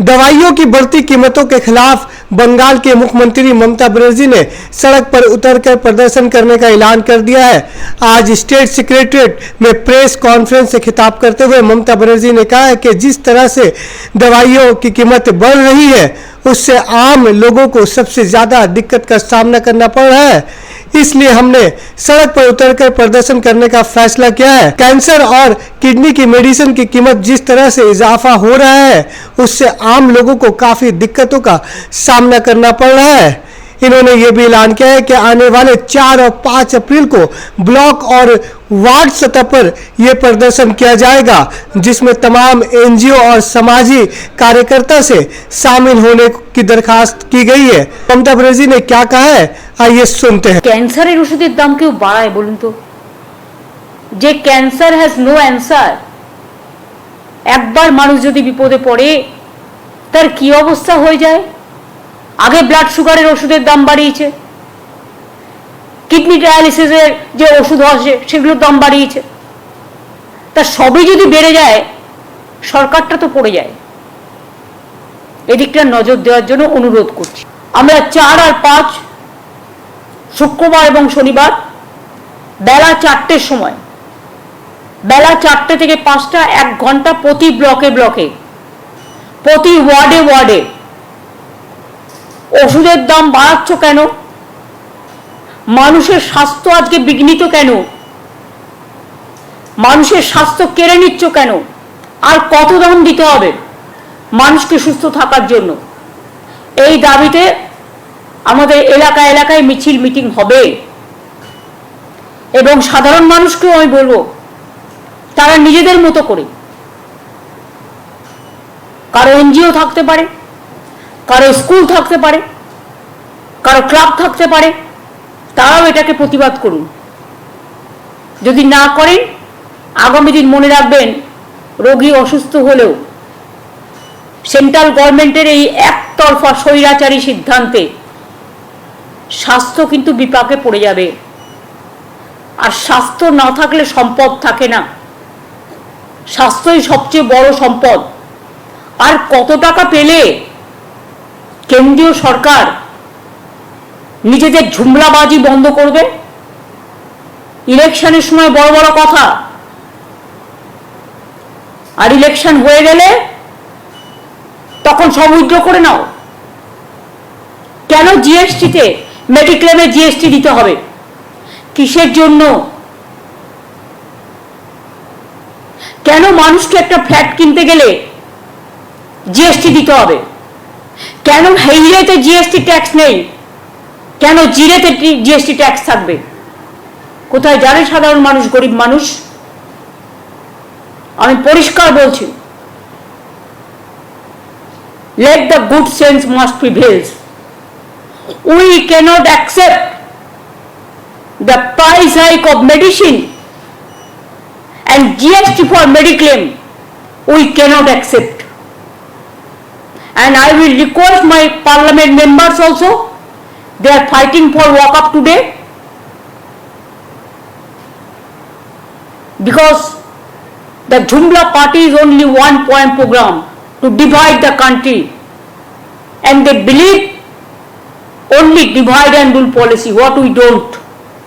दवाइयों की बढ़ती कीमतों के खिलाफ बंगाल के मुख्यमंत्री ममता बनर्जी ने सड़क पर उतरकर प्रदर्शन करने का ऐलान कर दिया है। आज स्टेट सेक्रेटरीट में प्रेस कॉन्फ्रेंस से खिताब करते हुए ममता बनर्जी ने कहा है कि जिस तरह से दवाइयों की कीमत बढ़ रही है उससे आम लोगों को सबसे ज्यादा दिक्कत का सामना करना पड़ रहा है, इसलिए हमने सड़क पर उतरकर प्रदर्शन करने का फैसला किया है। कैंसर और किडनी की मेडिसिन की कीमत जिस तरह से इजाफा हो रहा है उससे आम लोगों को काफी दिक्कतों का सामना करना पड़ रहा है। इन्होंने ये भी ऐलान किया है कि आने वाले 4 और 5 अप्रैल को ब्लॉक और वार्ड सतह पर यह प्रदर्शन किया जाएगा, जिसमें तमाम एनजीओ और समाजी कार्यकर्ता से शामिल होने की दरखास्त की गई है। ममता बनर्जी ने क्या कहा है, आइए सुनते हैं। ক্যান্সারের ওষুধের দাম কেউ বাড়ায় বলুন তো? যে ক্যান্সার হ্যাজ নো অ্যান্সার, একবার মানুষ যদি বিপদে পড়ে তার কি অবস্থা হয়ে যায়। আগে ব্লাড সুগারের ওষুধের দাম বাড়িয়েছে, কিডনি ডায়ালিসিসের যে ওষুধ আসে সেগুলোর দাম বাড়িয়েছে। তা সবই যদি বেড়ে যায় সরকারটা তো পড়ে যায়। এদিকটা নজর দেওয়ার জন্য অনুরোধ করছি। আমরা 4 আর 5 শুক্রবার এবং শনিবার বেলা 4টের সময়, বেলা 4টে থেকে 5টা 1 ঘন্টা প্রতি ব্লকে ব্লকে, প্রতি ওয়ার্ডে ওয়ার্ডে ওষুধের দাম বাড়াচ্ছ কেন? মানুষের স্বাস্থ্য আজকে বিঘ্নিত কেন? মানুষের স্বাস্থ্য কেড়ে নিচ্ছ কেন? আর কত দাম দিতে হবে মানুষকে সুস্থ থাকার জন্য? এই দাবিতে আমাদের এলাকায় এলাকায় মিছিল মিটিং হবে এবং সাধারণ মানুষকেও আমি বলবো তারা নিজেদের মতো করে, কারো এনজিও থাকতে পারে, কারো স্কুল থাকতে পারে, কারো ক্লাব থাকতে পারে, তারাও এটাকে প্রতিবাদ করুন। যদি না করেন আগামী দিন মনে রাখবেন রোগী অসুস্থ হলেও সেন্ট্রাল গভর্নমেন্টের এই একতরফা স্বৈরাচারী সিদ্ধান্তে স্বাস্থ্য কিন্তু বিপাকে পড়ে যাবে। আর স্বাস্থ্য না থাকলে সম্পদ থাকে না, স্বাস্থ্যই সবচেয়ে বড় সম্পদ। আর কত টাকা পেলে কেন্দ্রীয় সরকার নিজেদের ঝুমলাবাজি বন্ধ করবে? ইলেকশনের সময় বড় বড় কথা, আর ইলেকশন হয়ে গেলে তখন সব উইথড্র করে নাও। কেন জিএসটিতে মেডিক্লেমে জিএসটি দিতে হবে? কিসের জন্য? কেন মানুষকে একটা ফ্ল্যাট কিনতে গেলে জিএসটি দিতে হবে? কেন হাইওয়েতে জিএসটি ট্যাক্স নেই? কেন জিরেতে জিএসটি ট্যাক্স থাকবে? কোথায় জানে সাধারণ মানুষ, গরিব মানুষ? আমি পরিষ্কার বলছি, let the good sense must prevail. We cannot accept the price hike of medicine and GST for mediclaim. We cannot accept. And I will request my parliament members also, they are fighting for walk up today because the Jumla party is only one point program to divide the country, and they believe only divide and rule policy, what we don't.